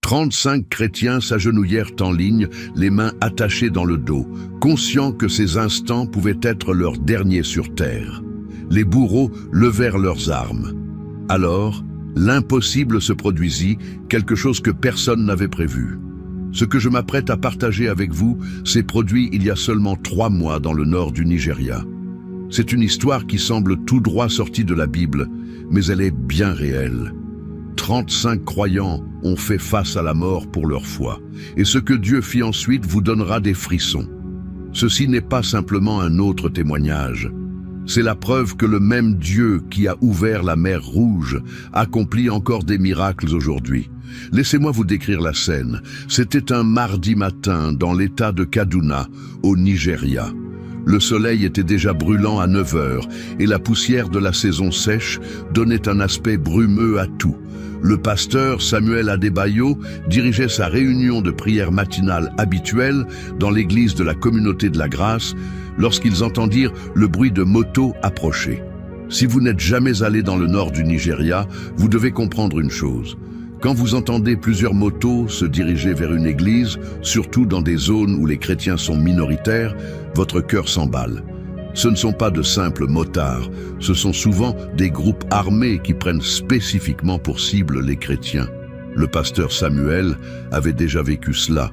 35 chrétiens s'agenouillèrent en ligne, les mains attachées dans le dos, conscients que ces instants pouvaient être leurs derniers sur terre. Les bourreaux levèrent leurs armes. Alors, l'impossible se produisit, quelque chose que personne n'avait prévu. Ce que je m'apprête à partager avec vous s'est produit il y a seulement 3 mois dans le nord du Nigeria. C'est une histoire qui semble tout droit sortie de la Bible, mais elle est bien réelle. 35 croyants ont fait face à la mort pour leur foi, et ce que Dieu fit ensuite vous donnera des frissons. Ceci n'est pas simplement un autre témoignage. C'est la preuve que le même Dieu qui a ouvert la mer Rouge accomplit encore des miracles aujourd'hui. Laissez-moi vous décrire la scène. C'était un mardi matin dans l'état de Kaduna, au Nigeria. Le soleil était déjà brûlant à 9 heures et la poussière de la saison sèche donnait un aspect brumeux à tout. Le pasteur Samuel Adebayo dirigeait sa réunion de prière matinale habituelle dans l'église de la Communauté de la Grâce lorsqu'ils entendirent le bruit de motos approcher. Si vous n'êtes jamais allé dans le nord du Nigeria, vous devez comprendre une chose. Quand vous entendez plusieurs motos se diriger vers une église, surtout dans des zones où les chrétiens sont minoritaires, votre cœur s'emballe. Ce ne sont pas de simples motards, ce sont souvent des groupes armés qui prennent spécifiquement pour cible les chrétiens. Le pasteur Samuel avait déjà vécu cela.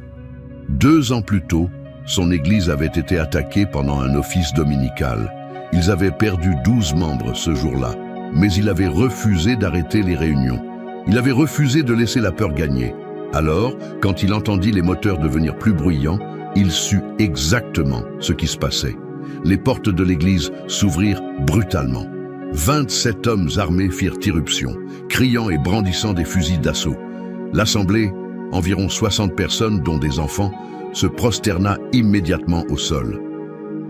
2 ans plus tôt, son église avait été attaquée pendant un office dominical. Ils avaient perdu 12 membres ce jour-là, mais il avait refusé d'arrêter les réunions. Il avait refusé de laisser la peur gagner. Alors, quand il entendit les moteurs devenir plus bruyants, il sut exactement ce qui se passait. Les portes de l'église s'ouvrirent brutalement. 27 hommes armés firent irruption, criant et brandissant des fusils d'assaut. L'assemblée, environ 60 personnes dont des enfants, se prosterna immédiatement au sol.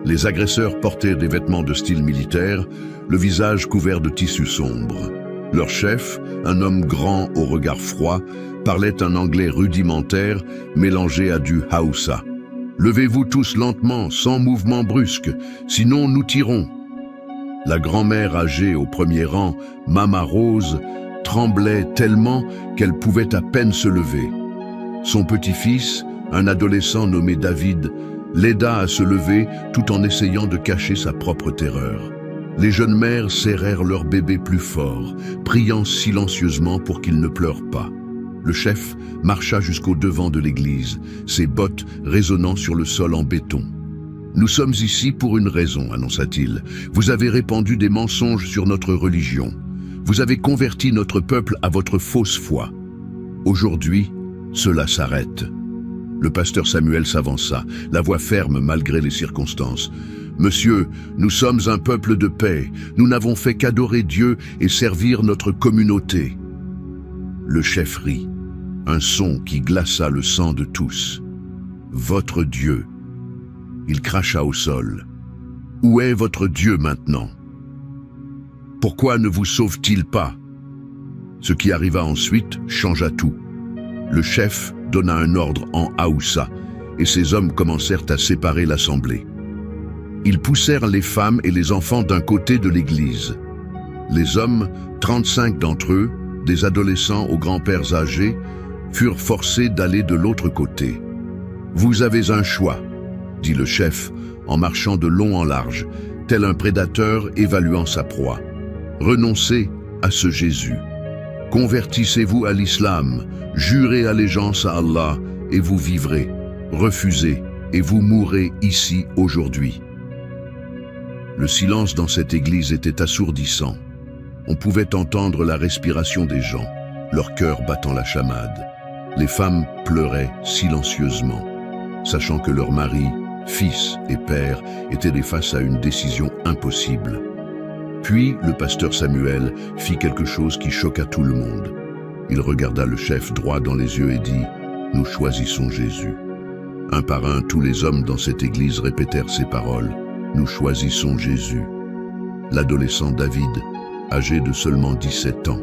Les agresseurs portaient des vêtements de style militaire, le visage couvert de tissus sombres. Leur chef, un homme grand au regard froid, parlait un anglais rudimentaire mélangé à du Hausa. « Levez-vous tous lentement, sans mouvement brusque, sinon nous tirons. » La grand-mère âgée au premier rang, Mama Rose, tremblait tellement qu'elle pouvait à peine se lever. Son petit-fils, un adolescent nommé David, l'aida à se lever tout en essayant de cacher sa propre terreur. Les jeunes mères serrèrent leur bébé plus fort, priant silencieusement pour qu'il ne pleure pas. Le chef marcha jusqu'au devant de l'église, ses bottes résonnant sur le sol en béton. « Nous sommes ici pour une raison, annonça-t-il. Vous avez répandu des mensonges sur notre religion. Vous avez converti notre peuple à votre fausse foi. Aujourd'hui, cela s'arrête. » Le pasteur Samuel s'avança, la voix ferme malgré les circonstances. « Monsieur, nous sommes un peuple de paix. Nous n'avons fait qu'adorer Dieu et servir notre communauté. » Le chef rit, un son qui glaça le sang de tous. « Votre Dieu !» Il cracha au sol. « Où est votre Dieu maintenant? Pourquoi ne vous sauve-t-il pas ?» Ce qui arriva ensuite changea tout. Le chef donna un ordre en Haoussa et ses hommes commencèrent à séparer l'assemblée. Ils poussèrent les femmes et les enfants d'un côté de l'église. Les hommes, 35 d'entre eux, des adolescents aux grands-pères âgés, furent forcés d'aller de l'autre côté. « Vous avez un choix », dit le chef, en marchant de long en large, tel un prédateur évaluant sa proie. « Renoncez à ce Jésus. Convertissez-vous à l'islam, jurez allégeance à Allah et vous vivrez. Refusez et vous mourrez ici aujourd'hui. » Le silence dans cette église était assourdissant. On pouvait entendre la respiration des gens, leur cœur battant la chamade. Les femmes pleuraient silencieusement, sachant que leurs maris, fils et pères étaient face à une décision impossible. Puis le pasteur Samuel fit quelque chose qui choqua tout le monde. Il regarda le chef droit dans les yeux et dit « Nous choisissons Jésus ». Un par un, tous les hommes dans cette église répétèrent ces paroles « Nous choisissons Jésus ». L'adolescent David, âgé de seulement 17 ans,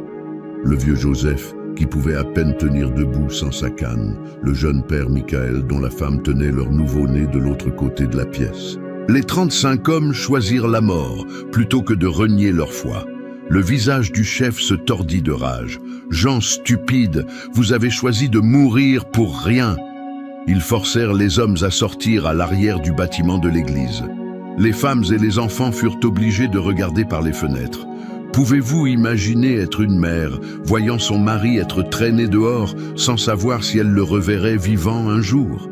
le vieux Joseph, qui pouvait à peine tenir debout sans sa canne, le jeune père Michael dont la femme tenait leur nouveau-né de l'autre côté de la pièce. Les 35 hommes choisirent la mort plutôt que de renier leur foi. Le visage du chef se tordit de rage. « Gens stupides, vous avez choisi de mourir pour rien !» Ils forcèrent les hommes à sortir à l'arrière du bâtiment de l'église. Les femmes et les enfants furent obligés de regarder par les fenêtres. Pouvez-vous imaginer être une mère, voyant son mari être traîné dehors, sans savoir si elle le reverrait vivant un jour?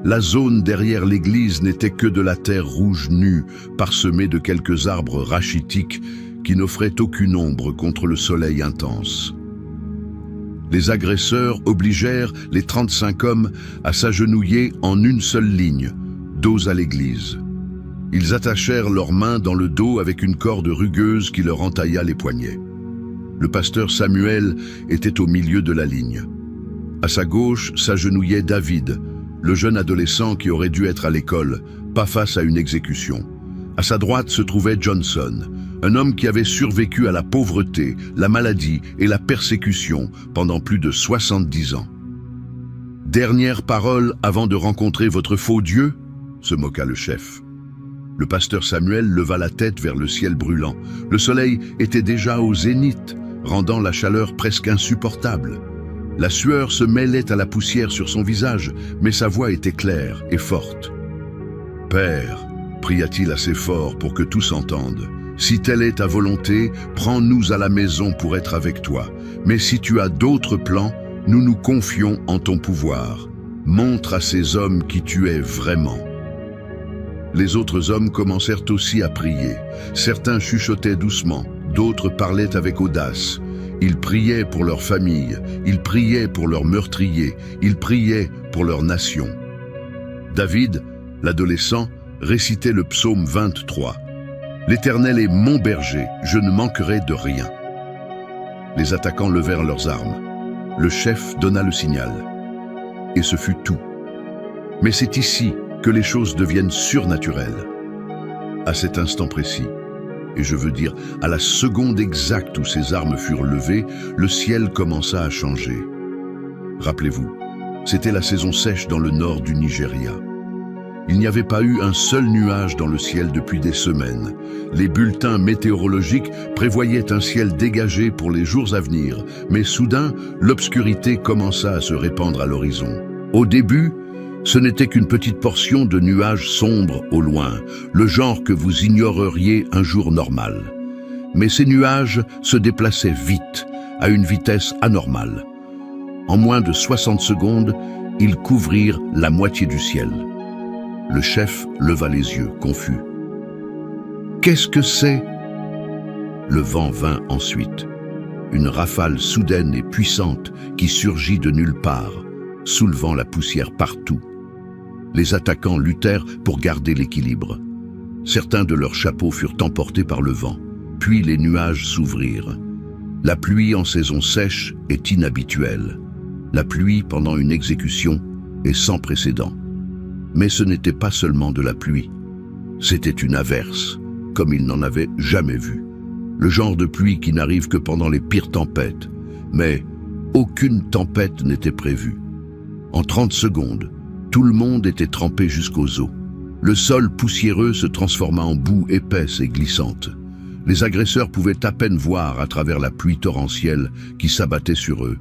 La zone derrière l'église n'était que de la terre rouge nue, parsemée de quelques arbres rachitiques qui n'offraient aucune ombre contre le soleil intense. Les agresseurs obligèrent les 35 hommes à s'agenouiller en une seule ligne, dos à l'église. Ils attachèrent leurs mains dans le dos avec une corde rugueuse qui leur entailla les poignets. Le pasteur Samuel était au milieu de la ligne. À sa gauche s'agenouillait David, le jeune adolescent qui aurait dû être à l'école, pas face à une exécution. À sa droite se trouvait Johnson, un homme qui avait survécu à la pauvreté, la maladie et la persécution pendant plus de 70 ans. « Dernière parole avant de rencontrer votre faux Dieu ?» se moqua le chef. Le pasteur Samuel leva la tête vers le ciel brûlant. Le soleil était déjà au zénith, rendant la chaleur presque insupportable. La sueur se mêlait à la poussière sur son visage, mais sa voix était claire et forte. « Père, pria-t-il assez fort pour que tous entendent, si telle est ta volonté, prends-nous à la maison pour être avec toi. Mais si tu as d'autres plans, nous nous confions en ton pouvoir. Montre à ces hommes qui tu es vraiment. » Les autres hommes commencèrent aussi à prier. Certains chuchotaient doucement, d'autres parlaient avec audace. Ils priaient pour leur famille, ils priaient pour leurs meurtriers, ils priaient pour leur nation. David, l'adolescent, récitait le psaume 23. « L'Éternel est mon berger, je ne manquerai de rien. » Les attaquants levèrent leurs armes. Le chef donna le signal. Et ce fut tout. Mais c'est ici que les choses deviennent surnaturelles. À cet instant précis, et je veux dire à la seconde exacte où ces armes furent levées, le ciel commença à changer. Rappelez-vous, c'était la saison sèche dans le nord du Nigeria. Il n'y avait pas eu un seul nuage dans le ciel depuis des semaines. Les bulletins météorologiques prévoyaient un ciel dégagé pour les jours à venir, mais soudain, l'obscurité commença à se répandre à l'horizon. Au début, ce n'était qu'une petite portion de nuages sombres au loin, le genre que vous ignoreriez un jour normal. Mais ces nuages se déplaçaient vite, à une vitesse anormale. En moins de 60 secondes, ils couvrirent la moitié du ciel. Le chef leva les yeux, confus. « Qu'est-ce que c'est ?» Le vent vint ensuite. Une rafale soudaine et puissante qui surgit de nulle part, soulevant la poussière partout. Les attaquants luttèrent pour garder l'équilibre. Certains de leurs chapeaux furent emportés par le vent, puis les nuages s'ouvrirent. La pluie en saison sèche est inhabituelle. La pluie pendant une exécution est sans précédent. Mais ce n'était pas seulement de la pluie. C'était une averse, comme ils n'en avaient jamais vu. Le genre de pluie qui n'arrive que pendant les pires tempêtes. Mais aucune tempête n'était prévue. En 30 secondes, tout le monde était trempé jusqu'aux os. Le sol poussiéreux se transforma en boue épaisse et glissante. Les agresseurs pouvaient à peine voir à travers la pluie torrentielle qui s'abattait sur eux.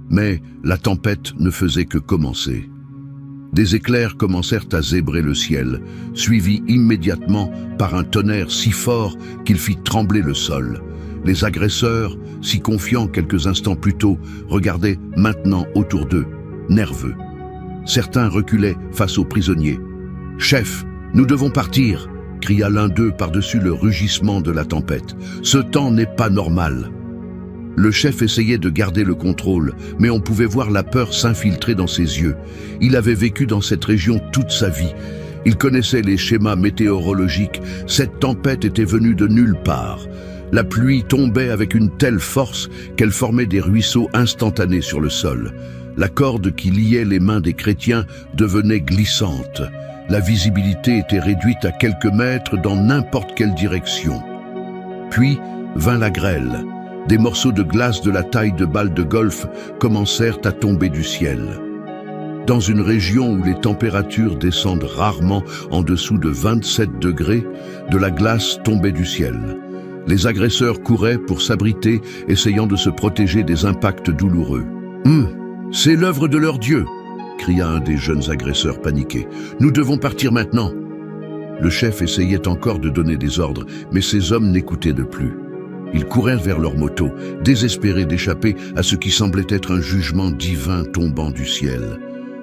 Mais la tempête ne faisait que commencer. Des éclairs commencèrent à zébrer le ciel, suivis immédiatement par un tonnerre si fort qu'il fit trembler le sol. Les agresseurs, si confiants quelques instants plus tôt, regardaient maintenant autour d'eux, nerveux. Certains reculaient face aux prisonniers. « Chef, nous devons partir !» cria l'un d'eux par-dessus le rugissement de la tempête. « Ce temps n'est pas normal !» Le chef essayait de garder le contrôle, mais on pouvait voir la peur s'infiltrer dans ses yeux. Il avait vécu dans cette région toute sa vie. Il connaissait les schémas météorologiques. Cette tempête était venue de nulle part. La pluie tombait avec une telle force qu'elle formait des ruisseaux instantanés sur le sol. La corde qui liait les mains des chrétiens devenait glissante. La visibilité était réduite à quelques mètres dans n'importe quelle direction. Puis vint la grêle. Des morceaux de glace de la taille de balles de golf commencèrent à tomber du ciel. Dans une région où les températures descendent rarement en dessous de 27 degrés, de la glace tombait du ciel. Les agresseurs couraient pour s'abriter, essayant de se protéger des impacts douloureux. « C'est l'œuvre de leur Dieu !» cria un des jeunes agresseurs paniqués. « Nous devons partir maintenant !» Le chef essayait encore de donner des ordres, mais ces hommes n'écoutaient de plus. Ils courèrent vers leur moto, désespérés d'échapper à ce qui semblait être un jugement divin tombant du ciel.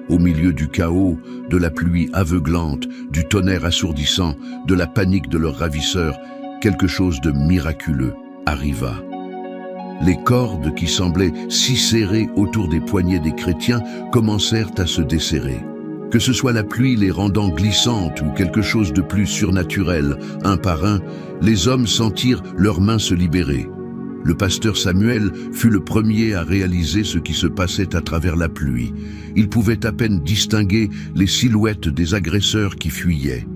Au milieu du chaos, de la pluie aveuglante, du tonnerre assourdissant, de la panique de leurs ravisseurs, quelque chose de miraculeux arriva. Les cordes qui semblaient si serrées autour des poignets des chrétiens commencèrent à se desserrer. Que ce soit la pluie les rendant glissantes ou quelque chose de plus surnaturel, un par un, les hommes sentirent leurs mains se libérer. Le pasteur Samuel fut le premier à réaliser ce qui se passait à travers la pluie. Il pouvait à peine distinguer les silhouettes des agresseurs qui fuyaient.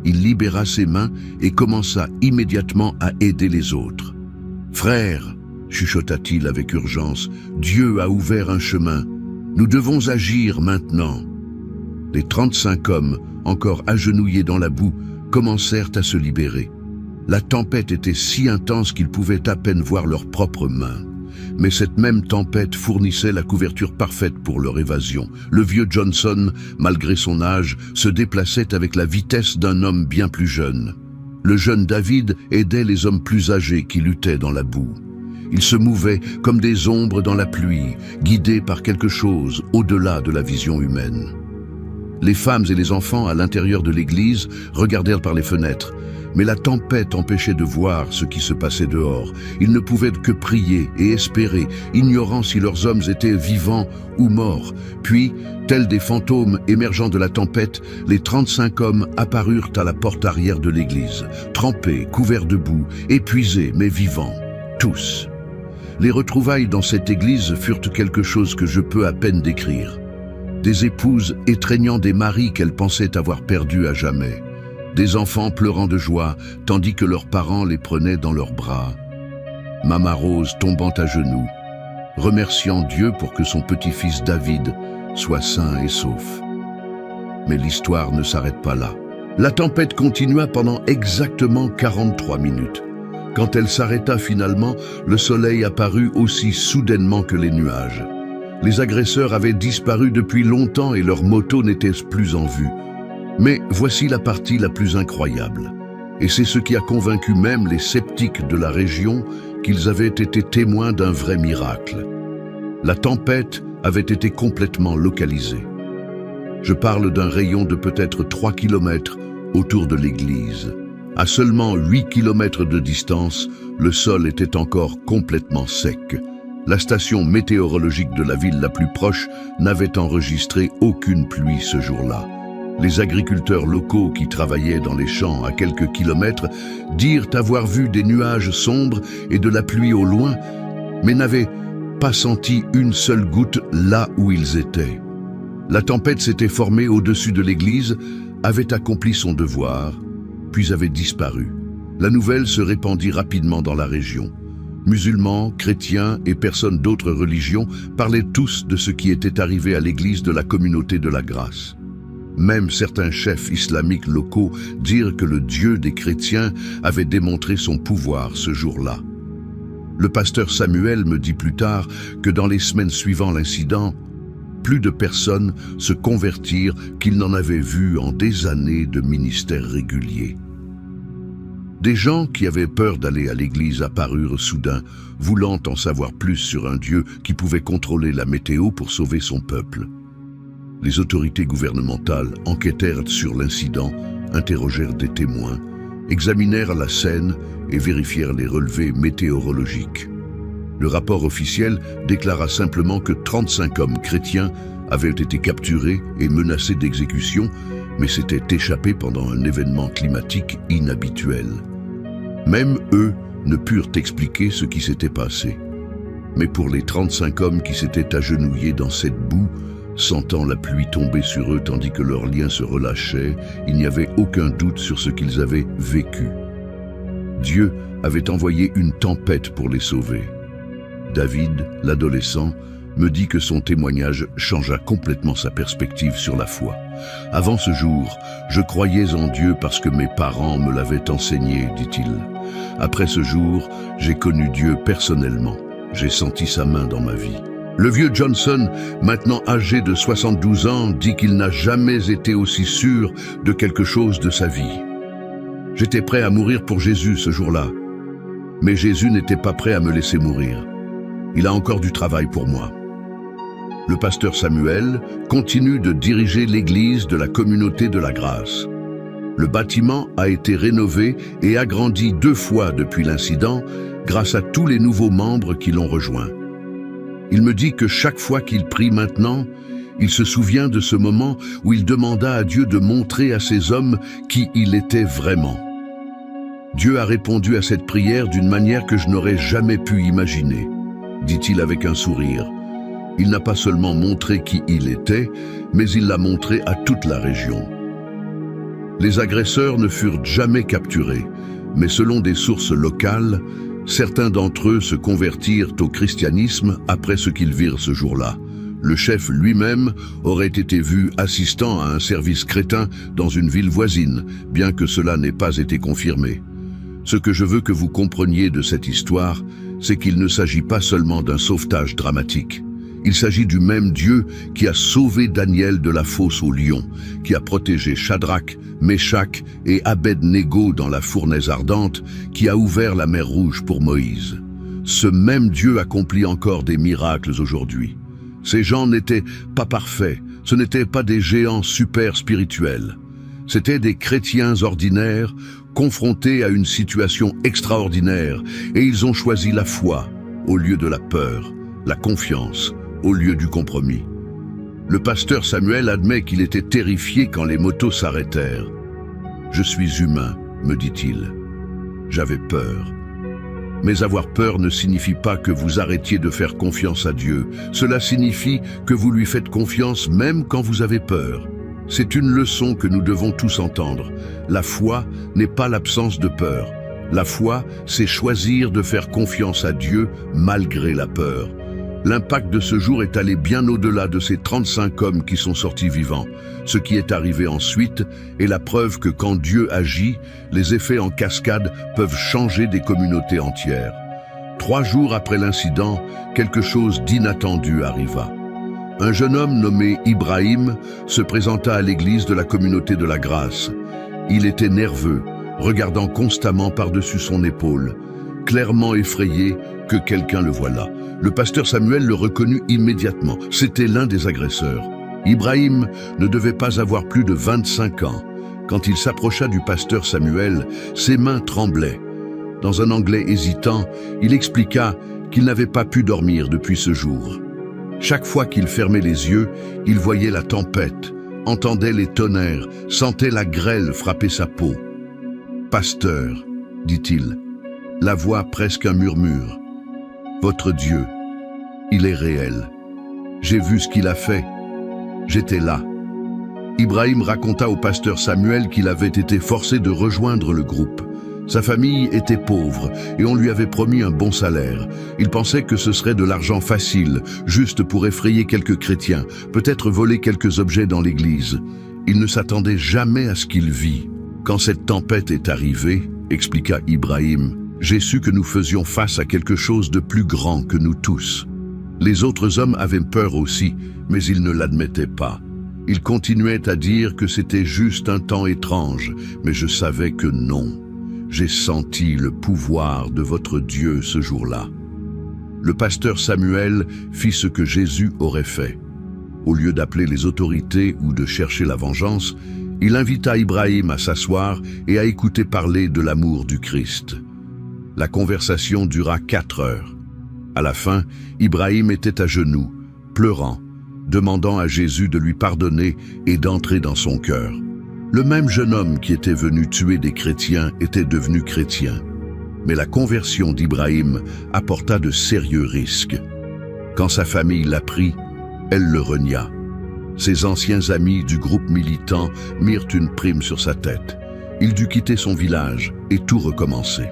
Il libéra ses mains et commença immédiatement à aider les autres. « Frères !» chuchota-t-il avec urgence, « Dieu a ouvert un chemin. Nous devons agir maintenant. » Les 35 hommes, encore agenouillés dans la boue, commencèrent à se libérer. La tempête était si intense qu'ils pouvaient à peine voir leurs propres mains. Mais cette même tempête fournissait la couverture parfaite pour leur évasion. Le vieux Johnson, malgré son âge, se déplaçait avec la vitesse d'un homme bien plus jeune. Le jeune David aidait les hommes plus âgés qui luttaient dans la boue. Ils se mouvaient comme des ombres dans la pluie, guidés par quelque chose au-delà de la vision humaine. Les femmes et les enfants à l'intérieur de l'église regardèrent par les fenêtres, mais la tempête empêchait de voir ce qui se passait dehors. Ils ne pouvaient que prier et espérer, ignorant si leurs hommes étaient vivants ou morts. Puis, tels des fantômes émergeant de la tempête, les 35 hommes apparurent à la porte arrière de l'église, trempés, couverts de boue, épuisés mais vivants, tous. Les retrouvailles dans cette église furent quelque chose que je peux à peine décrire. Des épouses étreignant des maris qu'elles pensaient avoir perdus à jamais. Des enfants pleurant de joie, tandis que leurs parents les prenaient dans leurs bras. Mama Rose tombant à genoux, remerciant Dieu pour que son petit-fils David soit sain et sauf. Mais l'histoire ne s'arrête pas là. La tempête continua pendant exactement 43 minutes. Quand elle s'arrêta finalement, le soleil apparut aussi soudainement que les nuages. Les agresseurs avaient disparu depuis longtemps et leur moto n'était plus en vue. Mais voici la partie la plus incroyable. Et c'est ce qui a convaincu même les sceptiques de la région qu'ils avaient été témoins d'un vrai miracle. La tempête avait été complètement localisée. Je parle d'un rayon de peut-être 3 kilomètres autour de l'église. À seulement 8 kilomètres de distance, le sol était encore complètement sec. La station météorologique de la ville la plus proche n'avait enregistré aucune pluie ce jour-là. Les agriculteurs locaux qui travaillaient dans les champs à quelques kilomètres dirent avoir vu des nuages sombres et de la pluie au loin, mais n'avaient pas senti une seule goutte là où ils étaient. La tempête s'était formée au-dessus de l'église, avait accompli son devoir, puis avait disparu. La nouvelle se répandit rapidement dans la région. Musulmans, chrétiens et personnes d'autres religions parlaient tous de ce qui était arrivé à l'église de la communauté de la grâce. Même certains chefs islamiques locaux dirent que le Dieu des chrétiens avait démontré son pouvoir ce jour-là. Le pasteur Samuel me dit plus tard que dans les semaines suivant l'incident, plus de personnes se convertirent qu'il n'en avait vu en des années de ministère régulier. Des gens qui avaient peur d'aller à l'église apparurent soudain, voulant en savoir plus sur un Dieu qui pouvait contrôler la météo pour sauver son peuple. Les autorités gouvernementales enquêtèrent sur l'incident, interrogèrent des témoins, examinèrent la scène et vérifièrent les relevés météorologiques. Le rapport officiel déclara simplement que 35 hommes chrétiens avaient été capturés et menacés d'exécution, mais s'étaient échappés pendant un événement climatique inhabituel. Même eux ne purent expliquer ce qui s'était passé. Mais pour les 35 hommes qui s'étaient agenouillés dans cette boue, sentant la pluie tomber sur eux tandis que leurs liens se relâchaient, il n'y avait aucun doute sur ce qu'ils avaient vécu. Dieu avait envoyé une tempête pour les sauver. David, l'adolescent, me dit que son témoignage changea complètement sa perspective sur la foi. Avant ce jour, je croyais en Dieu parce que mes parents me l'avaient enseigné, dit-il. Après ce jour, j'ai connu Dieu personnellement. J'ai senti sa main dans ma vie. Le vieux Johnson, maintenant âgé de 72 ans, dit qu'il n'a jamais été aussi sûr de quelque chose de sa vie. J'étais prêt à mourir pour Jésus ce jour-là. Mais Jésus n'était pas prêt à me laisser mourir. Il a encore du travail pour moi. Le pasteur Samuel continue de diriger l'église de la communauté de la grâce. Le bâtiment a été rénové et agrandi 2 fois depuis l'incident grâce à tous les nouveaux membres qui l'ont rejoint. Il me dit que chaque fois qu'il prie maintenant, il se souvient de ce moment où il demanda à Dieu de montrer à ces hommes qui il était vraiment. Dieu a répondu à cette prière d'une manière que je n'aurais jamais pu imaginer, dit-il avec un sourire. Il n'a pas seulement montré qui il était, mais il l'a montré à toute la région. Les agresseurs ne furent jamais capturés, mais selon des sources locales, certains d'entre eux se convertirent au christianisme après ce qu'ils virent ce jour-là. Le chef lui-même aurait été vu assistant à un service crétin dans une ville voisine, bien que cela n'ait pas été confirmé. Ce que je veux que vous compreniez de cette histoire, c'est qu'il ne s'agit pas seulement d'un sauvetage dramatique. Il s'agit du même Dieu qui a sauvé Daniel de la fosse aux lions, qui a protégé Shadrach, Méshach et Abed-Négo dans la fournaise ardente, qui a ouvert la mer Rouge pour Moïse. Ce même Dieu accomplit encore des miracles aujourd'hui. Ces gens n'étaient pas parfaits, ce n'étaient pas des géants super spirituels. C'étaient des chrétiens ordinaires, confrontés à une situation extraordinaire, et ils ont choisi la foi au lieu de la peur, la confiance au lieu du compromis. Le pasteur Samuel admet qu'il était terrifié quand les motos s'arrêtèrent. « Je suis humain », me dit-il. J'avais peur. Mais avoir peur ne signifie pas que vous arrêtiez de faire confiance à Dieu. Cela signifie que vous lui faites confiance même quand vous avez peur. C'est une leçon que nous devons tous entendre. La foi n'est pas l'absence de peur. La foi, c'est choisir de faire confiance à Dieu malgré la peur. L'impact de ce jour est allé bien au-delà de ces 35 hommes qui sont sortis vivants. Ce qui est arrivé ensuite est la preuve que quand Dieu agit, les effets en cascade peuvent changer des communautés entières. 3 jours après l'incident, quelque chose d'inattendu arriva. Un jeune homme nommé Ibrahim se présenta à l'église de la communauté de la grâce. Il était nerveux, regardant constamment par-dessus son épaule, clairement effrayé que quelqu'un le voie là. Le pasteur Samuel le reconnut immédiatement. C'était l'un des agresseurs. Ibrahim ne devait pas avoir plus de 25 ans. Quand il s'approcha du pasteur Samuel, ses mains tremblaient. Dans un anglais hésitant, il expliqua qu'il n'avait pas pu dormir depuis ce jour. Chaque fois qu'il fermait les yeux, il voyait la tempête, entendait les tonnerres, sentait la grêle frapper sa peau. « Pasteur, dit-il, la voix presque un murmure. Votre Dieu, il est réel. J'ai vu ce qu'il a fait. J'étais là. » Ibrahim raconta au pasteur Samuel qu'il avait été forcé de rejoindre le groupe. Sa famille était pauvre et on lui avait promis un bon salaire. Il pensait que ce serait de l'argent facile, juste pour effrayer quelques chrétiens, peut-être voler quelques objets dans l'église. Il ne s'attendait jamais à ce qu'il vit. Quand cette tempête est arrivée, expliqua Ibrahim, j'ai su que nous faisions face à quelque chose de plus grand que nous tous. Les autres hommes avaient peur aussi, mais ils ne l'admettaient pas. Ils continuaient à dire que c'était juste un temps étrange, mais je savais que non. J'ai senti le pouvoir de votre Dieu ce jour-là. Le pasteur Samuel fit ce que Jésus aurait fait. Au lieu d'appeler les autorités ou de chercher la vengeance, il invita Ibrahim à s'asseoir et à écouter parler de l'amour du Christ. La conversation dura 4 heures. À la fin, Ibrahim était à genoux, pleurant, demandant à Jésus de lui pardonner et d'entrer dans son cœur. Le même jeune homme qui était venu tuer des chrétiens était devenu chrétien. Mais la conversion d'Ibrahim apporta de sérieux risques. Quand sa famille l'apprit, elle le renia. Ses anciens amis du groupe militant mirent une prime sur sa tête. Il dut quitter son village et tout recommencer.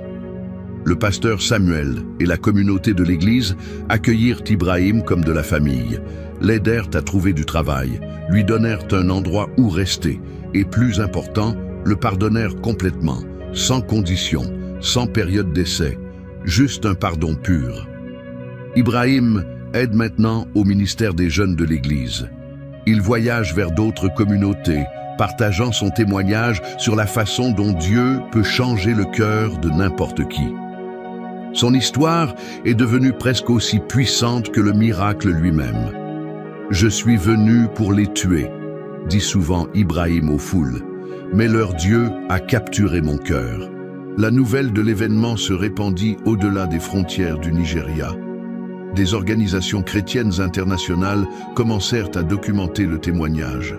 Le pasteur Samuel et la communauté de l'église accueillirent Ibrahim comme de la famille, l'aidèrent à trouver du travail, lui donnèrent un endroit où rester et, plus important, le pardonnèrent complètement, sans condition, sans période d'essai, juste un pardon pur. Ibrahim aide maintenant au ministère des jeunes de l'église. Il voyage vers d'autres communautés, partageant son témoignage sur la façon dont Dieu peut changer le cœur de n'importe qui. Son histoire est devenue presque aussi puissante que le miracle lui-même. « Je suis venu pour les tuer », dit souvent Ibrahim aux foules, « mais leur Dieu a capturé mon cœur. » La nouvelle de l'événement se répandit au-delà des frontières du Nigeria. Des organisations chrétiennes internationales commencèrent à documenter le témoignage.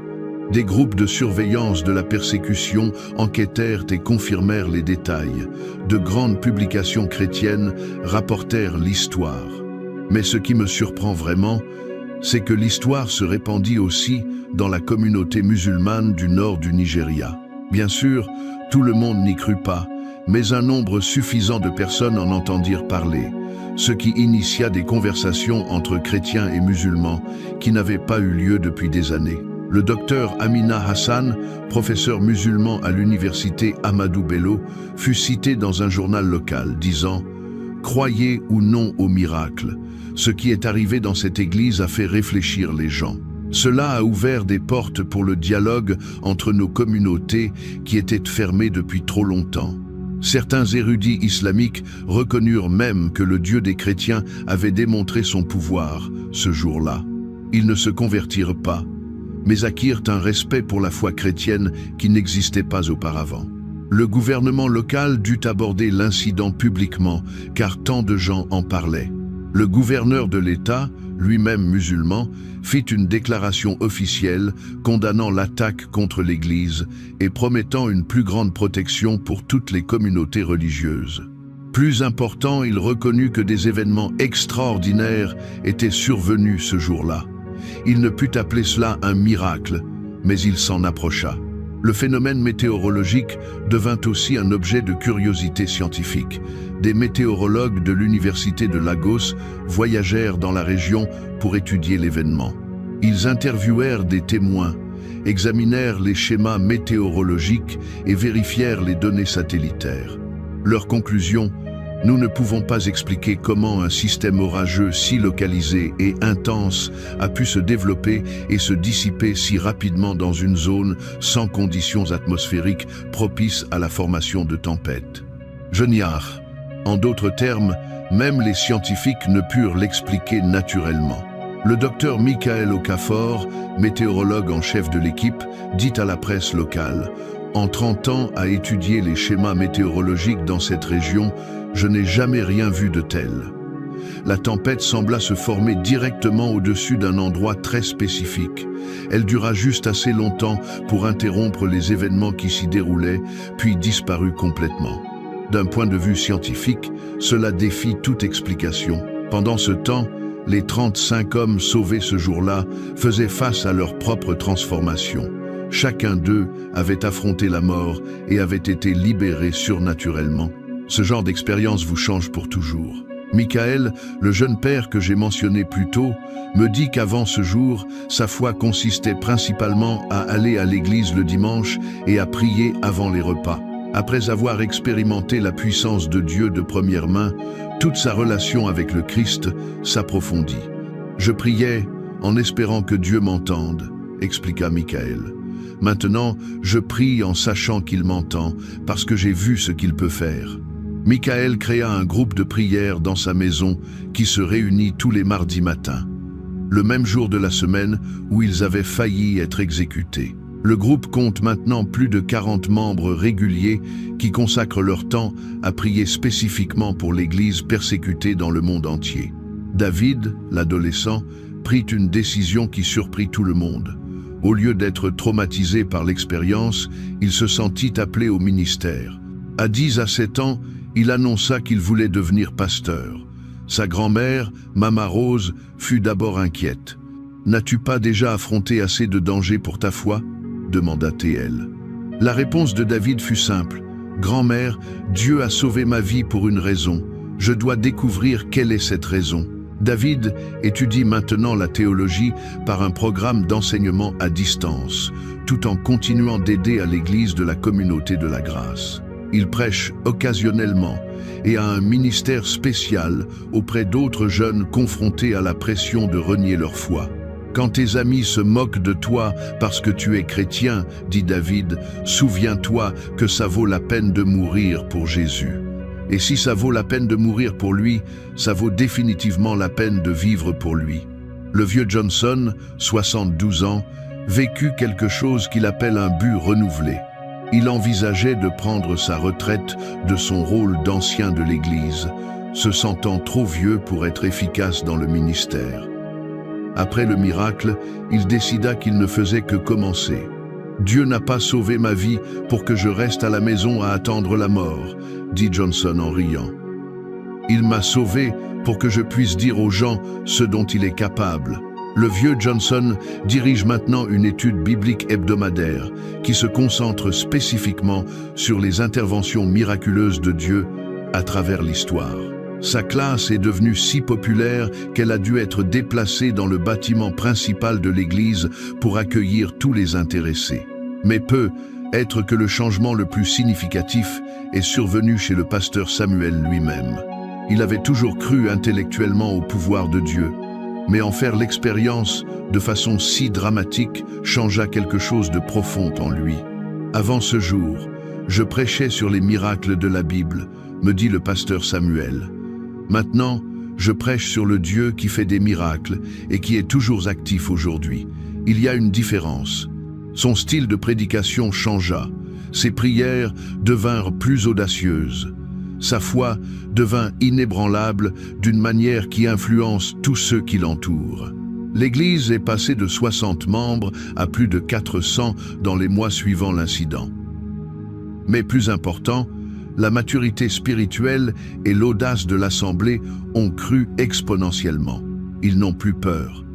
Des groupes de surveillance de la persécution enquêtèrent et confirmèrent les détails. De grandes publications chrétiennes rapportèrent l'histoire. Mais ce qui me surprend vraiment, c'est que l'histoire se répandit aussi dans la communauté musulmane du nord du Nigeria. Bien sûr, tout le monde n'y crut pas, mais un nombre suffisant de personnes en entendirent parler, ce qui initia des conversations entre chrétiens et musulmans qui n'avaient pas eu lieu depuis des années. Le docteur Amina Hassan, professeur musulman à l'université Ahmadou Bello, fut cité dans un journal local, disant « Croyez ou non au miracle, ce qui est arrivé dans cette église a fait réfléchir les gens. Cela a ouvert des portes pour le dialogue entre nos communautés qui étaient fermées depuis trop longtemps. Certains érudits islamiques reconnurent même que le Dieu des chrétiens avait démontré son pouvoir ce jour-là. Ils ne se convertirent pas, mais acquirent un respect pour la foi chrétienne qui n'existait pas auparavant. Le gouvernement local dut aborder l'incident publiquement, car tant de gens en parlaient. Le gouverneur de l'État, lui-même musulman, fit une déclaration officielle condamnant l'attaque contre l'Église et promettant une plus grande protection pour toutes les communautés religieuses. Plus important, il reconnut que des événements extraordinaires étaient survenus ce jour-là. Il ne put appeler cela un miracle, mais il s'en approcha. Le phénomène météorologique devint aussi un objet de curiosité scientifique. Des météorologues de l'université de Lagos voyagèrent dans la région pour étudier l'événement. Ils interviewèrent des témoins, examinèrent les schémas météorologiques et vérifièrent les données satellitaires. Leur conclusion: nous ne pouvons pas expliquer comment un système orageux si localisé et intense a pu se développer et se dissiper si rapidement dans une zone sans conditions atmosphériques propices à la formation de tempêtes. Geniard. En d'autres termes, même les scientifiques ne purent l'expliquer naturellement. Le docteur Michael Okafor, météorologue en chef de l'équipe, dit à la presse locale: en 30 ans à étudier les schémas météorologiques dans cette région, je n'ai jamais rien vu de tel. La tempête sembla se former directement au-dessus d'un endroit très spécifique. Elle dura juste assez longtemps pour interrompre les événements qui s'y déroulaient, puis disparut complètement. D'un point de vue scientifique, cela défie toute explication. Pendant ce temps, les 35 hommes sauvés ce jour-là faisaient face à leur propre transformation. Chacun d'eux avait affronté la mort et avait été libéré surnaturellement. Ce genre d'expérience vous change pour toujours. Michael, le jeune père que j'ai mentionné plus tôt, me dit qu'avant ce jour, sa foi consistait principalement à aller à l'église le dimanche et à prier avant les repas. Après avoir expérimenté la puissance de Dieu de première main, toute sa relation avec le Christ s'approfondit. « Je priais en espérant que Dieu m'entende », expliqua Michael. « Maintenant, je prie en sachant qu'il m'entend, parce que j'ai vu ce qu'il peut faire. » Michael créa un groupe de prière dans sa maison qui se réunit tous les mardis matins, le même jour de la semaine où ils avaient failli être exécutés. Le groupe compte maintenant plus de 40 membres réguliers qui consacrent leur temps à prier spécifiquement pour l'Église persécutée dans le monde entier. David, l'adolescent, prit une décision qui surprit tout le monde. Au lieu d'être traumatisé par l'expérience, il se sentit appelé au ministère. À 10 à 7 ans, il annonça qu'il voulait devenir pasteur. Sa grand-mère, Mama Rose, fut d'abord inquiète. « N'as-tu pas déjà affronté assez de dangers pour ta foi ?» demanda-t-elle. La réponse de David fut simple. « Grand-mère, Dieu a sauvé ma vie pour une raison. Je dois découvrir quelle est cette raison. David étudie maintenant la théologie par un programme d'enseignement à distance, tout en continuant d'aider à l'Église de la communauté de la grâce. Il prêche occasionnellement et a un ministère spécial auprès d'autres jeunes confrontés à la pression de renier leur foi. Quand tes amis se moquent de toi parce que tu es chrétien, dit David, souviens-toi que ça vaut la peine de mourir pour Jésus. Et si ça vaut la peine de mourir pour lui, ça vaut définitivement la peine de vivre pour lui. Le vieux Johnson, 72 ans, vécut quelque chose qu'il appelle un but renouvelé. Il envisageait de prendre sa retraite de son rôle d'ancien de l'Église, se sentant trop vieux pour être efficace dans le ministère. Après le miracle, il décida qu'il ne faisait que commencer. Dieu n'a pas sauvé ma vie pour que je reste à la maison à attendre la mort, dit Johnson en riant. Il m'a sauvé pour que je puisse dire aux gens ce dont il est capable. Le vieux Johnson dirige maintenant une étude biblique hebdomadaire qui se concentre spécifiquement sur les interventions miraculeuses de Dieu à travers l'histoire. Sa classe est devenue si populaire qu'elle a dû être déplacée dans le bâtiment principal de l'église pour accueillir tous les intéressés. Mais peut être que le changement le plus significatif est survenu chez le pasteur Samuel lui-même. Il avait toujours cru intellectuellement au pouvoir de Dieu, mais en faire l'expérience de façon si dramatique changea quelque chose de profond en lui. Avant ce jour, je prêchais sur les miracles de la Bible, me dit le pasteur Samuel. Maintenant, je prêche sur le Dieu qui fait des miracles et qui est toujours actif aujourd'hui. Il y a une différence. Son style de prédication changea. Ses prières devinrent plus audacieuses. Sa foi devint inébranlable d'une manière qui influence tous ceux qui l'entourent. L'Église est passée de 60 membres à plus de 400 dans les mois suivant l'incident. Mais plus important, la maturité spirituelle et l'audace de l'Assemblée ont cru exponentiellement. Ils n'ont plus peur.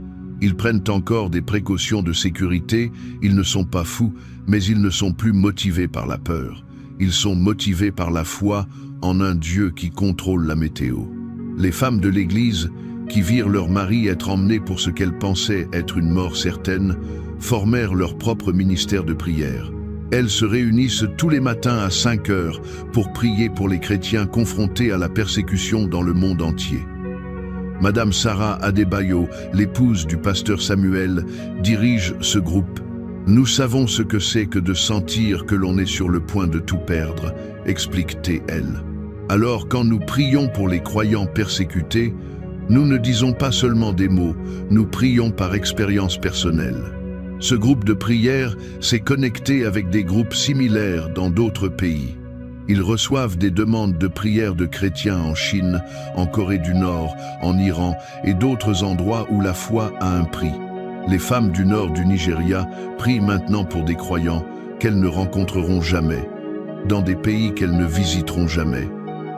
Ils prennent encore des précautions de sécurité, ils ne sont pas fous, mais ils ne sont plus motivés par la peur. Ils sont motivés par la foi en un Dieu qui contrôle la météo. Les femmes de l'Église, qui virent leur mari être emmené pour ce qu'elles pensaient être une mort certaine, formèrent leur propre ministère de prière. Elles se réunissent tous les matins à 5 heures pour prier pour les chrétiens confrontés à la persécution dans le monde entier. Madame Sarah Adebayo, l'épouse du pasteur Samuel, dirige ce groupe. Nous savons ce que c'est que de sentir que l'on est sur le point de tout perdre, explique-t-elle. Alors quand nous prions pour les croyants persécutés, nous ne disons pas seulement des mots, nous prions par expérience personnelle. Ce groupe de prière s'est connecté avec des groupes similaires dans d'autres pays. Ils reçoivent des demandes de prière de chrétiens en Chine, en Corée du Nord, en Iran et d'autres endroits où la foi a un prix. Les femmes du nord du Nigeria prient maintenant pour des croyants qu'elles ne rencontreront jamais, dans des pays qu'elles ne visiteront jamais,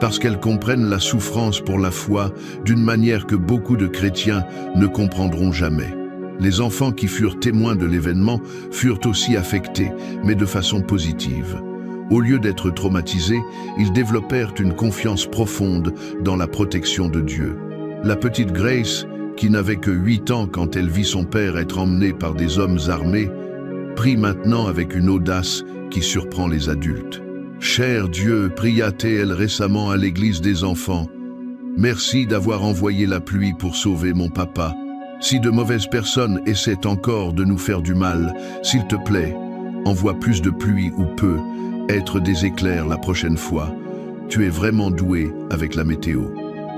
parce qu'elles comprennent la souffrance pour la foi d'une manière que beaucoup de chrétiens ne comprendront jamais. Les enfants qui furent témoins de l'événement furent aussi affectés, mais de façon positive. Au lieu d'être traumatisés, ils développèrent une confiance profonde dans la protection de Dieu. La petite Grace, qui n'avait que 8 ans quand elle vit son père être emmené par des hommes armés, prie maintenant avec une audace qui surprend les adultes. « Cher Dieu, pria-t-elle récemment à l'église des enfants, merci d'avoir envoyé la pluie pour sauver mon papa. Si de mauvaises personnes essaient encore de nous faire du mal, s'il te plaît, envoie plus de pluie ou peu, être des éclairs la prochaine fois. Tu es vraiment doué avec la météo. »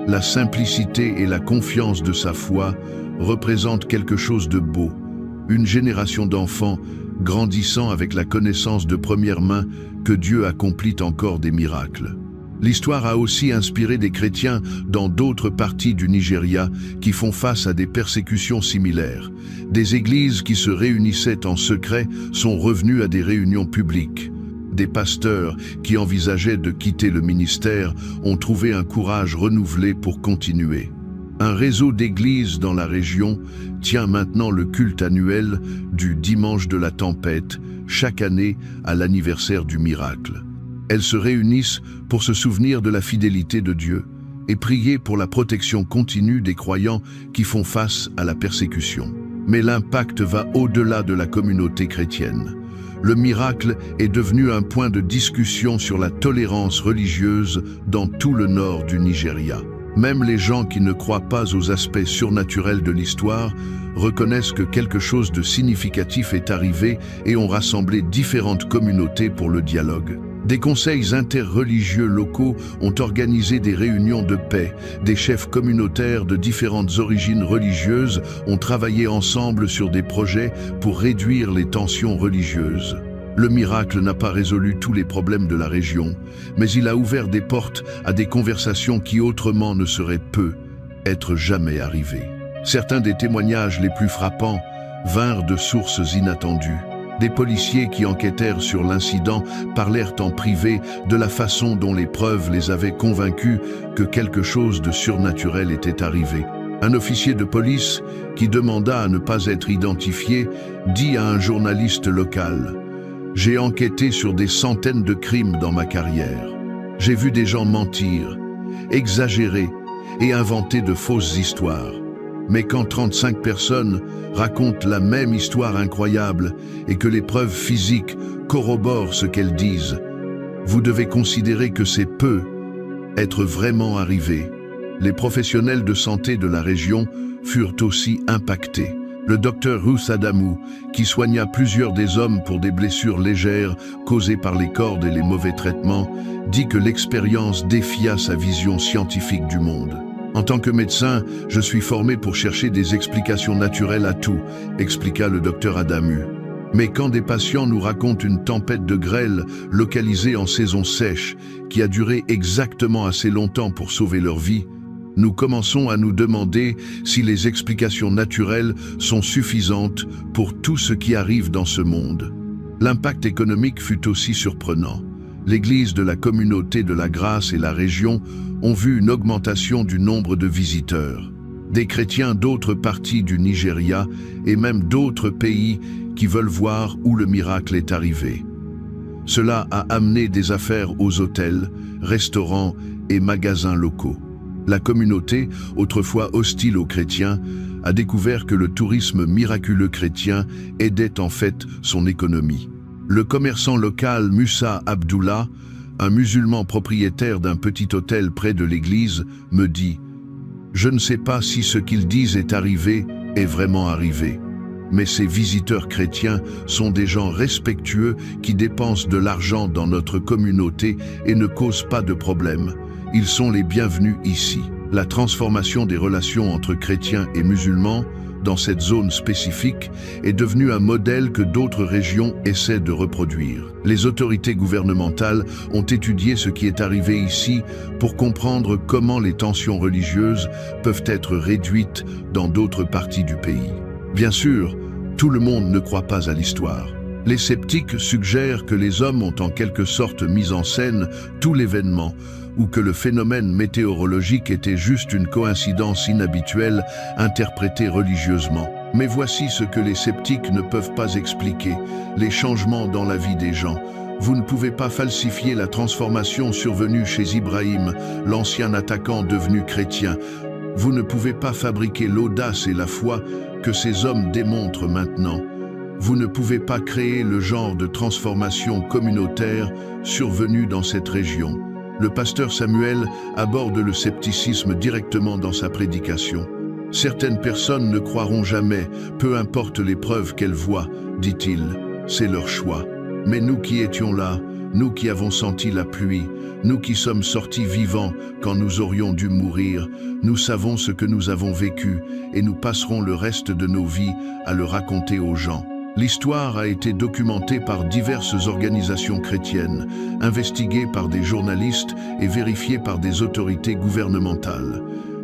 La simplicité et la confiance de sa foi représentent quelque chose de beau, une génération d'enfants grandissant avec la connaissance de première main que Dieu accomplit encore des miracles. L'histoire a aussi inspiré des chrétiens dans d'autres parties du Nigeria qui font face à des persécutions similaires. Des églises qui se réunissaient en secret sont revenues à des réunions publiques. Des pasteurs qui envisageaient de quitter le ministère ont trouvé un courage renouvelé pour continuer. Un réseau d'églises dans la région tient maintenant le culte annuel du Dimanche de la tempête, chaque année à l'anniversaire du miracle. Elles se réunissent pour se souvenir de la fidélité de Dieu et prier pour la protection continue des croyants qui font face à la persécution. Mais l'impact va au-delà de la communauté chrétienne. Le miracle est devenu un point de discussion sur la tolérance religieuse dans tout le nord du Nigeria. Même les gens qui ne croient pas aux aspects surnaturels de l'histoire reconnaissent que quelque chose de significatif est arrivé et ont rassemblé différentes communautés pour le dialogue. Des conseils interreligieux locaux ont organisé des réunions de paix. Des chefs communautaires de différentes origines religieuses ont travaillé ensemble sur des projets pour réduire les tensions religieuses. Le miracle n'a pas résolu tous les problèmes de la région, mais il a ouvert des portes à des conversations qui autrement ne seraient être jamais arrivées. Certains des témoignages les plus frappants vinrent de sources inattendues. Des policiers qui enquêtèrent sur l'incident parlèrent en privé de la façon dont les preuves les avaient convaincus que quelque chose de surnaturel était arrivé. Un officier de police, qui demanda à ne pas être identifié, dit à un journaliste local: « J'ai enquêté sur des centaines de crimes dans ma carrière. J'ai vu des gens mentir, exagérer et inventer de fausses histoires. Mais quand 35 personnes racontent la même histoire incroyable et que les preuves physiques corroborent ce qu'elles disent, vous devez considérer que c'est être vraiment arrivé. » Les professionnels de santé de la région furent aussi impactés. Le docteur Ruth Adamu, qui soigna plusieurs des hommes pour des blessures légères causées par les cordes et les mauvais traitements, dit que l'expérience défia sa vision scientifique du monde. En tant que médecin, je suis formé pour chercher des explications naturelles à tout, expliqua le docteur Adamu. Mais quand des patients nous racontent une tempête de grêle localisée en saison sèche, qui a duré exactement assez longtemps pour sauver leur vie, nous commençons à nous demander si les explications naturelles sont suffisantes pour tout ce qui arrive dans ce monde. L'impact économique fut aussi surprenant. L'Église de la communauté de la grâce et la région ont vu une augmentation du nombre de visiteurs. Des chrétiens d'autres parties du Nigeria et même d'autres pays qui veulent voir où le miracle est arrivé. Cela a amené des affaires aux hôtels, restaurants et magasins locaux. La communauté, autrefois hostile aux chrétiens, a découvert que le tourisme miraculeux chrétien aidait en fait son économie. Le commerçant local Musa Abdullah, un musulman propriétaire d'un petit hôtel près de l'église, me dit « Je ne sais pas si ce qu'ils disent est arrivé, est vraiment arrivé. Mais ces visiteurs chrétiens sont des gens respectueux qui dépensent de l'argent dans notre communauté et ne causent pas de problème. Ils sont les bienvenus ici. » La transformation des relations entre chrétiens et musulmans dans cette zone spécifique est devenue un modèle que d'autres régions essaient de reproduire. Les autorités gouvernementales ont étudié ce qui est arrivé ici pour comprendre comment les tensions religieuses peuvent être réduites dans d'autres parties du pays. Bien sûr, tout le monde ne croit pas à l'histoire. Les sceptiques suggèrent que les hommes ont en quelque sorte mis en scène tout l'événement, ou que le phénomène météorologique était juste une coïncidence inhabituelle interprétée religieusement. Mais voici ce que les sceptiques ne peuvent pas expliquer: les changements dans la vie des gens. Vous ne pouvez pas falsifier la transformation survenue chez Ibrahim, l'ancien attaquant devenu chrétien. Vous ne pouvez pas fabriquer l'audace et la foi que ces hommes démontrent maintenant. Vous ne pouvez pas créer le genre de transformation communautaire survenue dans cette région. Le pasteur Samuel aborde le scepticisme directement dans sa prédication. Certaines personnes ne croiront jamais, peu importe les preuves qu'elles voient, dit-il. C'est leur choix. Mais nous qui étions là, nous qui avons senti la pluie, nous qui sommes sortis vivants quand nous aurions dû mourir, nous savons ce que nous avons vécu et nous passerons le reste de nos vies à le raconter aux gens. L'histoire a été documentée par diverses organisations chrétiennes, investiguée par des journalistes et vérifiée par des autorités gouvernementales.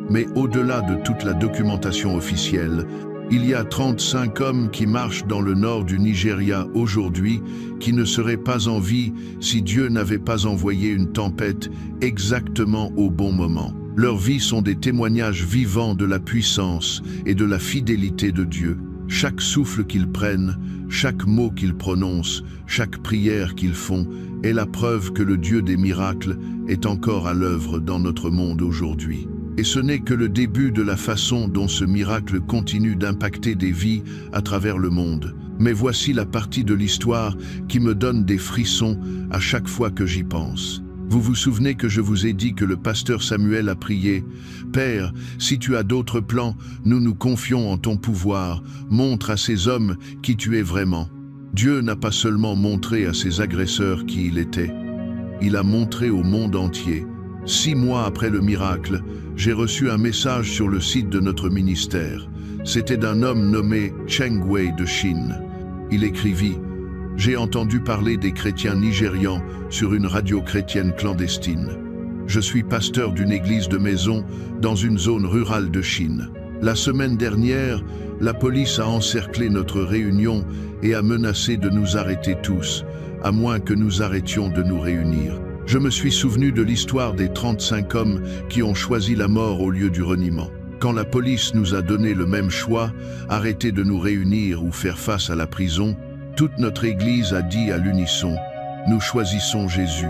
Mais au-delà de toute la documentation officielle, il y a 35 hommes qui marchent dans le nord du Nigeria aujourd'hui qui ne seraient pas en vie si Dieu n'avait pas envoyé une tempête exactement au bon moment. Leurs vies sont des témoignages vivants de la puissance et de la fidélité de Dieu. Chaque souffle qu'ils prennent, chaque mot qu'ils prononcent, chaque prière qu'ils font est la preuve que le Dieu des miracles est encore à l'œuvre dans notre monde aujourd'hui. Et ce n'est que le début de la façon dont ce miracle continue d'impacter des vies à travers le monde. Mais voici la partie de l'histoire qui me donne des frissons à chaque fois que j'y pense. Vous vous souvenez que je vous ai dit que le pasteur Samuel a prié « Père, si tu as d'autres plans, nous nous confions en ton pouvoir, montre à ces hommes qui tu es vraiment. » Dieu n'a pas seulement montré à ses agresseurs qui il était, il a montré au monde entier. 6 mois après le miracle, j'ai reçu un message sur le site de notre ministère. C'était d'un homme nommé Cheng Wei de Chine. Il écrivit « J'ai entendu parler des chrétiens nigérians sur une radio chrétienne clandestine. Je suis pasteur d'une église de maison dans une zone rurale de Chine. La semaine dernière, la police a encerclé notre réunion et a menacé de nous arrêter tous, à moins que nous arrêtions de nous réunir. Je me suis souvenu de l'histoire des 35 hommes qui ont choisi la mort au lieu du reniement. Quand la police nous a donné le même choix, arrêter de nous réunir ou faire face à la prison, toute notre Église a dit à l'unisson « Nous choisissons Jésus ».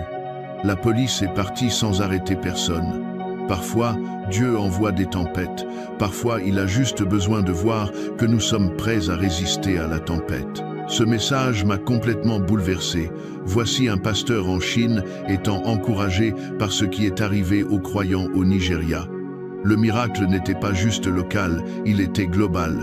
La police est partie sans arrêter personne. Parfois, Dieu envoie des tempêtes. Parfois, il a juste besoin de voir que nous sommes prêts à résister à la tempête. Ce message m'a complètement bouleversé. Voici un pasteur en Chine étant encouragé par ce qui est arrivé aux croyants au Nigeria. Le miracle n'était pas juste local, il était global.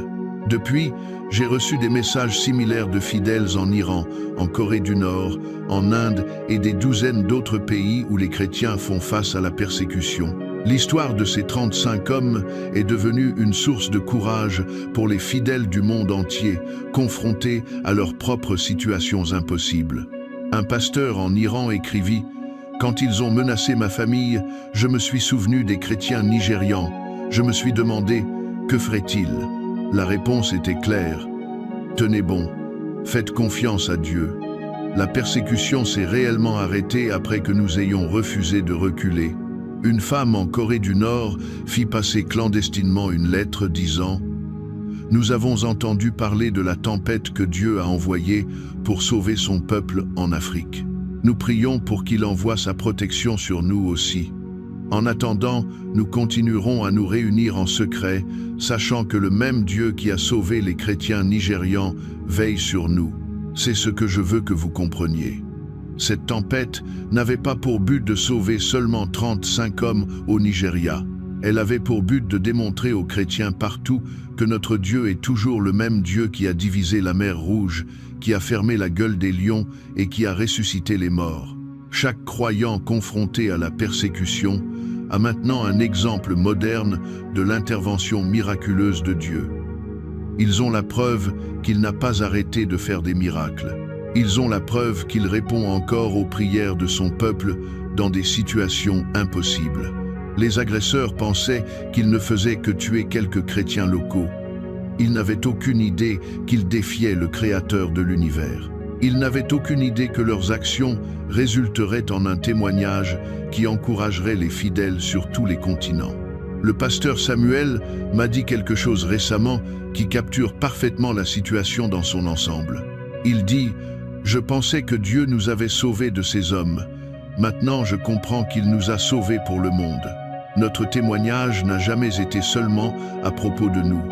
Depuis, j'ai reçu des messages similaires de fidèles en Iran, en Corée du Nord, en Inde et des douzaines d'autres pays où les chrétiens font face à la persécution. L'histoire de ces 35 hommes est devenue une source de courage pour les fidèles du monde entier, confrontés à leurs propres situations impossibles. Un pasteur en Iran écrivit « Quand ils ont menacé ma famille, je me suis souvenu des chrétiens nigérians. Je me suis demandé « Que ferait-il » La réponse était claire. Tenez bon, faites confiance à Dieu. La persécution s'est réellement arrêtée après que nous ayons refusé de reculer. Une femme en Corée du Nord fit passer clandestinement une lettre disant « Nous avons entendu parler de la tempête que Dieu a envoyée pour sauver son peuple en Afrique. Nous prions pour qu'il envoie sa protection sur nous aussi. En attendant, nous continuerons à nous réunir en secret, sachant que le même Dieu qui a sauvé les chrétiens nigérians veille sur nous. C'est ce que je veux que vous compreniez. » Cette tempête n'avait pas pour but de sauver seulement 35 hommes au Nigeria. Elle avait pour but de démontrer aux chrétiens partout que notre Dieu est toujours le même Dieu qui a divisé la mer Rouge, qui a fermé la gueule des lions et qui a ressuscité les morts. Chaque croyant confronté à la persécution a maintenant un exemple moderne de l'intervention miraculeuse de Dieu. Ils ont la preuve qu'il n'a pas arrêté de faire des miracles. Ils ont la preuve qu'il répond encore aux prières de son peuple dans des situations impossibles. Les agresseurs pensaient qu'ils ne faisaient que tuer quelques chrétiens locaux. Ils n'avaient aucune idée qu'ils défiaient le Créateur de l'univers. Ils n'avaient aucune idée que leurs actions résulteraient en un témoignage qui encouragerait les fidèles sur tous les continents. Le pasteur Samuel m'a dit quelque chose récemment qui capture parfaitement la situation dans son ensemble. Il dit « Je pensais que Dieu nous avait sauvés de ces hommes. Maintenant, je comprends qu'il nous a sauvés pour le monde. Notre témoignage n'a jamais été seulement à propos de nous.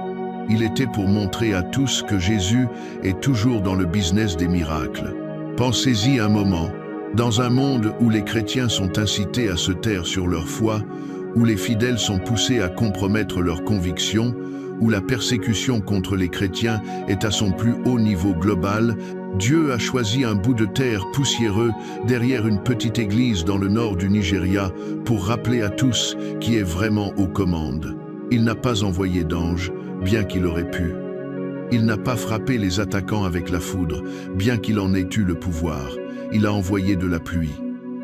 Il était pour montrer à tous que Jésus est toujours dans le business des miracles. Pensez-y un moment. Dans un monde où les chrétiens sont incités à se taire sur leur foi, où les fidèles sont poussés à compromettre leurs convictions, où la persécution contre les chrétiens est à son plus haut niveau global, Dieu a choisi un bout de terre poussiéreux derrière une petite église dans le nord du Nigeria pour rappeler à tous qui est vraiment aux commandes. Il n'a pas envoyé d'ange, bien qu'il aurait pu. Il n'a pas frappé les attaquants avec la foudre, bien qu'il en ait eu le pouvoir. Il a envoyé de la pluie.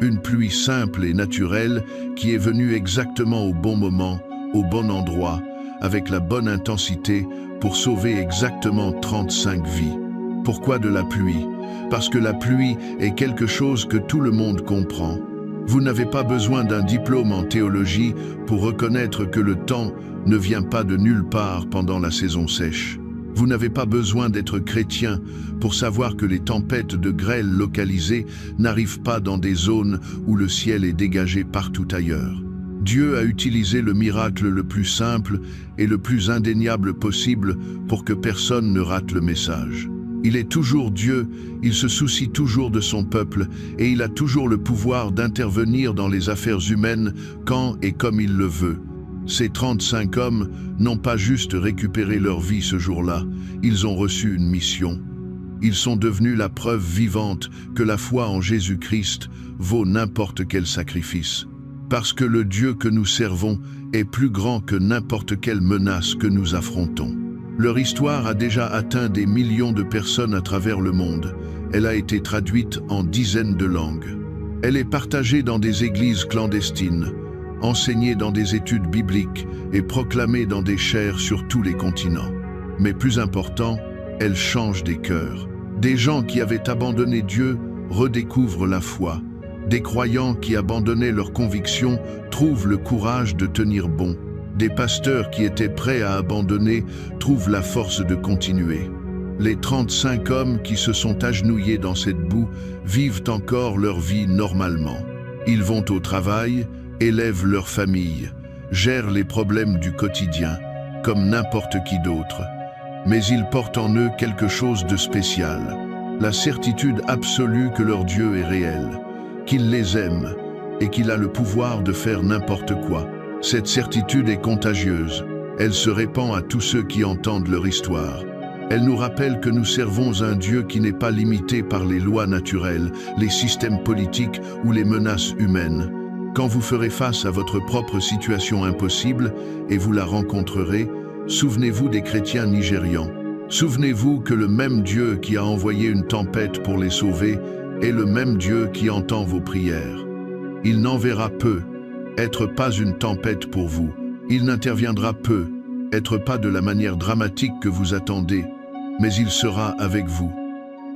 Une pluie simple et naturelle qui est venue exactement au bon moment, au bon endroit, avec la bonne intensité pour sauver exactement 35 vies. Pourquoi de la pluie? Parce que la pluie est quelque chose que tout le monde comprend. Vous n'avez pas besoin d'un diplôme en théologie pour reconnaître que le temps ne vient pas de nulle part pendant la saison sèche. Vous n'avez pas besoin d'être chrétien pour savoir que les tempêtes de grêle localisées n'arrivent pas dans des zones où le ciel est dégagé partout ailleurs. Dieu a utilisé le miracle le plus simple et le plus indéniable possible pour que personne ne rate le message. Il est toujours Dieu, il se soucie toujours de son peuple et il a toujours le pouvoir d'intervenir dans les affaires humaines quand et comme il le veut. Ces 35 hommes n'ont pas juste récupéré leur vie ce jour-là, ils ont reçu une mission. Ils sont devenus la preuve vivante que la foi en Jésus-Christ vaut n'importe quel sacrifice. Parce que le Dieu que nous servons est plus grand que n'importe quelle menace que nous affrontons. Leur histoire a déjà atteint des millions de personnes à travers le monde. Elle a été traduite en dizaines de langues. Elle est partagée dans des églises clandestines, enseignée dans des études bibliques et proclamée dans des chaires sur tous les continents. Mais plus important, elle change des cœurs. Des gens qui avaient abandonné Dieu redécouvrent la foi. Des croyants qui abandonnaient leurs convictions trouvent le courage de tenir bon. Des pasteurs qui étaient prêts à abandonner trouvent la force de continuer. Les 35 hommes qui se sont agenouillés dans cette boue vivent encore leur vie normalement. Ils vont au travail, élèvent leur famille, gèrent les problèmes du quotidien, comme n'importe qui d'autre. Mais ils portent en eux quelque chose de spécial, la certitude absolue que leur Dieu est réel, qu'il les aime et qu'il a le pouvoir de faire n'importe quoi. Cette certitude est contagieuse. Elle se répand à tous ceux qui entendent leur histoire. Elle nous rappelle que nous servons un Dieu qui n'est pas limité par les lois naturelles, les systèmes politiques ou les menaces humaines. Quand vous ferez face à votre propre situation impossible et vous la rencontrerez, souvenez-vous des chrétiens nigérians. Souvenez-vous que le même Dieu qui a envoyé une tempête pour les sauver est le même Dieu qui entend vos prières. Il n'enverra peu, être pas une tempête pour vous. Il n'interviendra peu, être pas de la manière dramatique que vous attendez, mais il sera avec vous.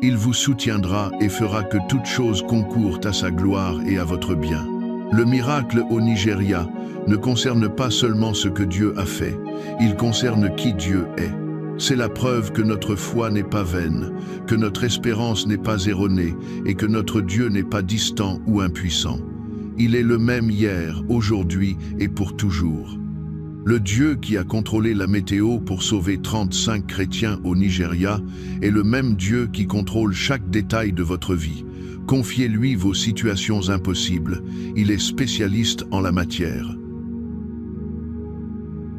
Il vous soutiendra et fera que toute chose concourt à sa gloire et à votre bien. Le miracle au Nigeria ne concerne pas seulement ce que Dieu a fait, il concerne qui Dieu est. C'est la preuve que notre foi n'est pas vaine, que notre espérance n'est pas erronée et que notre Dieu n'est pas distant ou impuissant. Il est le même hier, aujourd'hui et pour toujours. Le Dieu qui a contrôlé la météo pour sauver 35 chrétiens au Nigeria est le même Dieu qui contrôle chaque détail de votre vie. Confiez-lui vos situations impossibles, il est spécialiste en la matière.